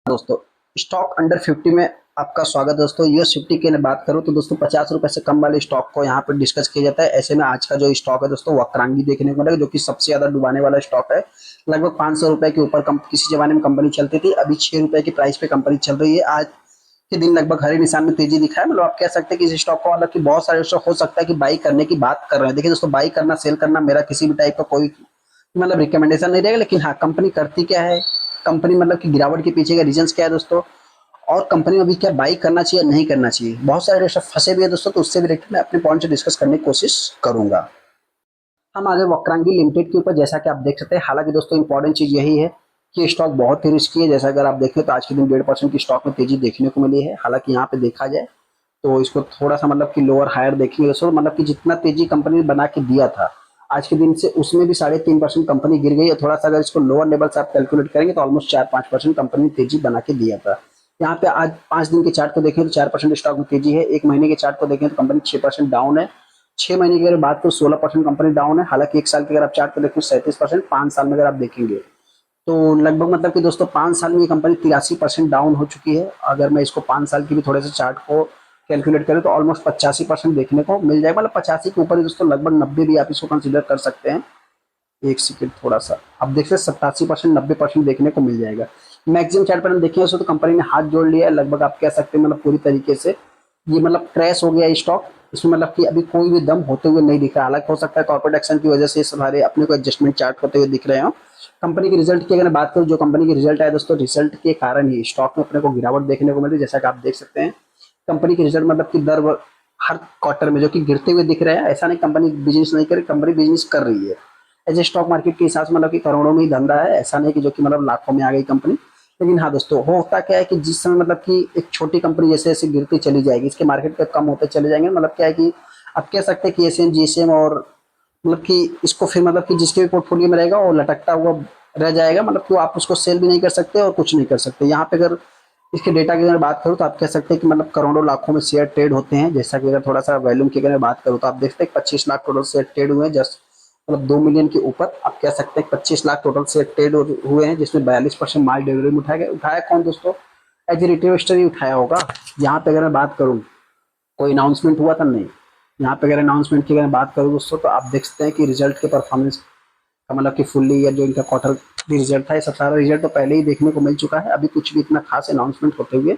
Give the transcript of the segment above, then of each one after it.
दोस्तों, stock under 50 में आपका स्वागत है। दोस्तों यूएस 50 की मैं बात करूं तो दोस्तों 50 रुपए से कम वाले स्टॉक को यहां पर डिस्कस किया जाता है। ऐसे में आज का जो स्टॉक है दोस्तों वक्रांगी देखने को मिलेगा, जो कि सबसे ज्यादा डुबाने वाला स्टॉक है। लगभग 500 रुपए के ऊपर किसी जमाने में कंपनी चलती थी, अभी 6 रुपए की प्राइस पे कंपनी चल रही है। आज के दिन लगभग हरे निशान में तेजी दिखा है। मतलब आप कह सकते हैं कि इस स्टॉक को मतलब कि बहुत सारे स्टॉक हो सकता है कि बाई करने की बात कर रहे हैं। देखिए दोस्तों, बाई करना सेल करना मेरा किसी भी टाइप का कोई मतलब रिकमेंडेशन नहीं रहेगा, लेकिन हाँ कंपनी करती क्या है, कंपनी मतलब कि गिरावट के पीछे का रीजंस क्या है दोस्तों, और कंपनी में अभी क्या बाई करना चाहिए नहीं करना चाहिए। बहुत सारे रेशर फंसे भी है दोस्तों, तो उससे भी रिलेटेड मैं अपने पॉइंट से डिस्कस करने की कोशिश करूंगा। हम आगे वक्रांगी लिमिटेड के ऊपर, जैसा कि आप देख सकते हैं। हालांकि दोस्तों इंपॉर्टेंट चीज यही है कि स्टॉक बहुत ही रिस्की है। जैसा अगर आप देखें तो आज के दिन 1.5% की स्टॉक में तेजी देखने को मिली है। हालांकि यहाँ पे देखा जाए तो इसको थोड़ा सा मतलब कि लोअर हायर देखेंगे दोस्तों, मतलब कि जितना तेजी कंपनी ने बना के दिया था आज के दिन से, उसमें भी 3.5% कंपनी गिर गई। और थोड़ा सा अगर इसको लोअर लेवल से आप कैलकुलेट करेंगे तो ऑलमोस्ट 4-5% कंपनी ने तेजी बना के दिया था। यहाँ पे आज 5 दिन के चार्ट को देखें तो 4% स्टॉक में तेजी है। 1 महीने के चार्ट को देखें तो कंपनी 6% डाउन है। 6 महीने की अगर बात करें 16% कंपनी डाउन है। हालांकि 1 साल की अगर आप चार्ट को देखें 37%, 5 साल में अगर आप देखेंगे तो लगभग मतलब कि दोस्तों 5 साल में ये कंपनी 83% डाउन हो चुकी है। अगर मैं इसको 5 साल की भी थोड़े से चार्ट को कैलकुलेट करें तो ऑलमोस्ट 85% देखने को मिल जाएगा। मतलब 85 के ऊपर ही दोस्तों, लगभग 90 भी आप इसको कंसिडर कर सकते हैं। एक सेकेंड, थोड़ा सा आप देख सकते हैं 87% 90% देखने को मिल जाएगा। मैक्सिमम चार्ट पर हम देखें तो कंपनी ने हाथ जोड़ लिया है लगभग, आप कह सकते हैं मतलब पूरी तरीके से ये मतलब क्रैश हो गया स्टॉक। इसमें मतलब कि अभी कोई भी दम होते हुए नहीं दिख रहा। हालांकि हो सकता है कॉर्पोरेट एक्शन की वजह से सारे अपने को एडजस्टमेंट चार्ट होते हुए दिख रहे हो। कंपनी के रिजल्ट की अगर बात करूं, जो कंपनी के रिजल्ट आए दोस्तों, रिजल्ट के कारण ही स्टॉक में अपने को गिरावट देखने को मिल रही है। जैसा कि आप देख सकते हैं कंपनी के रिजल्ट मतलब कि हर क्वार्टर में जो कि गिरते हुए दिख रहे हैं। ऐसा नहीं कंपनी बिजनेस नहीं कर रही, कंपनी बिजनेस कर रही है। एज ए स्टॉक मार्केट के हिसाब से मतलब कि करोड़ों में ही धंधा है, ऐसा नहीं कि जो कि मतलब लाखों में आ गई कंपनी। लेकिन हाँ दोस्तों, होता क्या है कि जिस समय मतलब कि एक छोटी कंपनी जैसे जैसे गिरती चली जाएगी, इसके मार्केट पे कम होते चले जाएंगे। मतलब क्या है कि आप कह सकते हैं कि एसएम जीएसएम और मतलब कि इसको फिर मतलब कि जिसके भी पोर्टफोलियो में रहेगा वो लटकता हुआ रह जाएगा। मतलब कि आप उसको सेल भी नहीं कर सकते और कुछ नहीं कर सकते। यहाँ पे अगर इसके डेटा की अगर बात करूँ तो आप कह सकते हैं कि मतलब करोड़ों लाखों में शेयर ट्रेड होते हैं। जैसा कि अगर थोड़ा सा वॉल्यूम की अगर मैं बात करूँ तो आप देखते हैं 25 लाख टोटल शेयर ट्रेड हुए हैं। जस्ट मतलब 2 मिलियन के ऊपर आप कह सकते हैं 25 लाख टोटल शेयर ट्रेड हुए हैं, जिसमें 42% माल डिलीवरी में उठाया गया। उठाया कौन दोस्तों? एज ए रिटेल इन्वेस्टर ही उठाया होगा। यहाँ पे अगर मैं बात करूँ, कोई अनाउंसमेंट हुआ था नहीं। यहाँ पे अगर अनाउंसमेंट की अगर मैं बात करूँ दोस्तों तो आप देख सकते हैं कि रिजल्ट के परफॉर्मेंस का मतलब कि फुल्ली ईयर जो इनका क्वार्टर रिजल्ट था, ये सब सारा रिजल्ट तो पहले ही देखने को मिल चुका है। अभी कुछ भी इतना खास अनाउंसमेंट होते हुए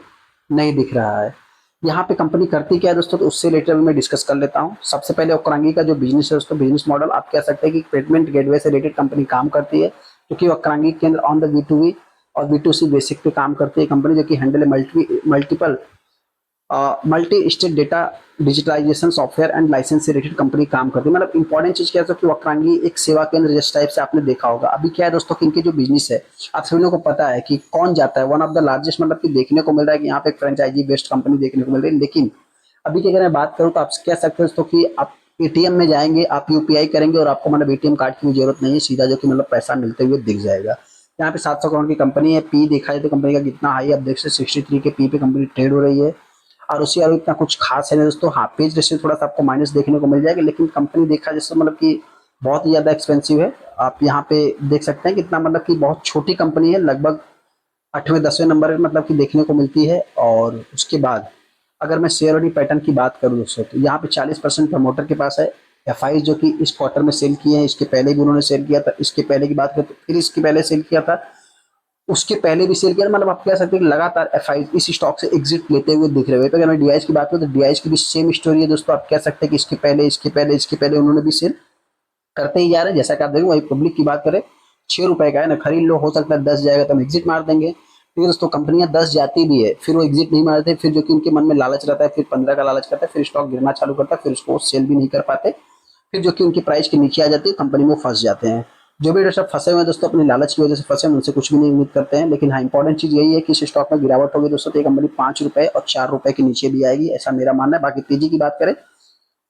नहीं दिख रहा है। यहाँ पे कंपनी करती क्या है दोस्तों, तो उससे रिलेटेड मैं डिस्कस कर लेता हूँ। सबसे पहले वक्रांगी का जो बिजनेस है दोस्तों, बिजनेस मॉडल आप कह सकते हैं कि पेमेंट गेटवे से रिलेटेड कंपनी काम करती है, क्योंकि वक्रांगी के अंदर ऑन द बी और बी बेसिक पे काम करती है कंपनी, जो कि handle multiple multi state data digitalization software and licence से रिलेटेड कंपनी काम करती है। मतलब इंपॉर्टेंट चीज क्या है कि वक्रांगी एक सेवा केंद्र जिस टाइप से आपने देखा होगा। अभी क्या है दोस्तों कि इनके जो बिजनेस है, आप सभी लोगों को पता है कि कौन जाता है, वन ऑफ द लार्जेस्ट मतलब कि देखने को मिल रहा है कि यहाँ पे एक फ्रेंचाइजी बेस्ड कंपनी देखने को मिल रही है। लेकिन अभी की अगर मैं बात करूँ तो आप कह सकते हैं दोस्तों कि आप एटीएम में जाएंगे, आप यूपीआई करेंगे और आपको मतलब एटीएम कार्ड की भी जरूरत नहीं है, सीधा जो कि मतलब पैसा मिलते हुए दिख जाएगा। यहाँ पे 700 करोड़ की कंपनी है। पी देखा जाए तो कंपनी का कितना हाई, आप देख सकते 63 के पी पे कंपनी ट्रेड हो रही है। और उससे और इतना कुछ खास है नहीं दोस्तों। हाँ पेज रेशियो थोड़ा सा आपको माइनस देखने को मिल जाएगा, लेकिन कंपनी देखा जैसे मतलब कि बहुत ही ज़्यादा एक्सपेंसिव है। आप यहाँ पे देख सकते हैं कितना मतलब कि बहुत छोटी कंपनी है, लगभग 8वें 10वें नंबर मतलब कि देखने को मिलती है। और उसके बाद अगर मैं शेयर होल्डिंग पैटर्न की बात करूँ दोस्तों, तो यहाँ पे 40% प्रमोटर के पास है। एफ जो कि इस क्वार्टर में सेल किए हैं, इसके पहले भी उन्होंने सेल किया था। इसके पहले की बात करें तो फिर इसके पहले सेल किया था, उसके पहले भी सेल किया। मतलब आप कह सकते हैं कि लगातार एफआई इस स्टॉक से एग्जिट लेते हुए दिख रहे हैं। अगर मैं डीआईएस की बात करूं तो डीआईएस की भी सेम स्टोरी है दोस्तों। आप कह सकते हैं कि इसके पहले उन्होंने भी सेल करते ही जा रहे हैं। जैसा कि आप देखें, वही पब्लिक की बात करें 6 रुपए का है ना, खरीद लो, हो सकता है 10 जाएगा तो हम एग्जिट मार देंगे। फिर दोस्तों कंपनियां 10 जाती भी है, फिर वो एग्जिट नहीं मारते, फिर जो कि उनके मन में लालच रहता है, फिर 15 का लालच करता है, फिर स्टॉक गिरना चालू करता है, फिर उसको सेल भी नहीं कर पाते, फिर जो कि उनकी प्राइस के नीचे आ जाती है, कंपनी में फंस जाते हैं। जो भी सब फंसे हुए हैं दोस्तों अपनी लालच की वजह से फंसे हैं, उनसे कुछ भी नहीं उम्मीद करते हैं। लेकिन हाँ इंपॉर्टेंट चीज यही है कि इस स्टॉक में गिरावट होगी दोस्तों, तो ये कंपनी 5 रुपए और 4 रुपए के नीचे भी आएगी, ऐसा मेरा मानना है। बाकी तेजी की बात करें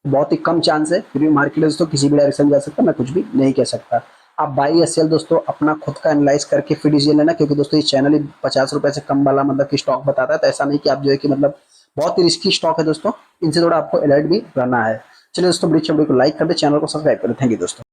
बहुत ही कम चांस है, फिर भी मार्केट दोस्तों किसी भी डायरेक्शन में जा सकता है, मैं कुछ भी नहीं कह सकता। आप बाई या सेल दोस्तों अपना खुद का एनालाइज करके फिर डिसीजन लेना, क्योंकि दोस्तों ये चैनल ही 50 रुपए से कम वाला मतलब कि स्टॉक बताता है। तो ऐसा नहीं कि आप जो है कि मतलब बहुत ही रिस्की स्टॉक है दोस्तों, इनसे थोड़ा आपको अलर्ट भी रहना है। चलिए दोस्तों, बड़ी वीडियो को लाइक कर दे, चैनल को सब्सक्राइब करें। थैंक यू दोस्तों।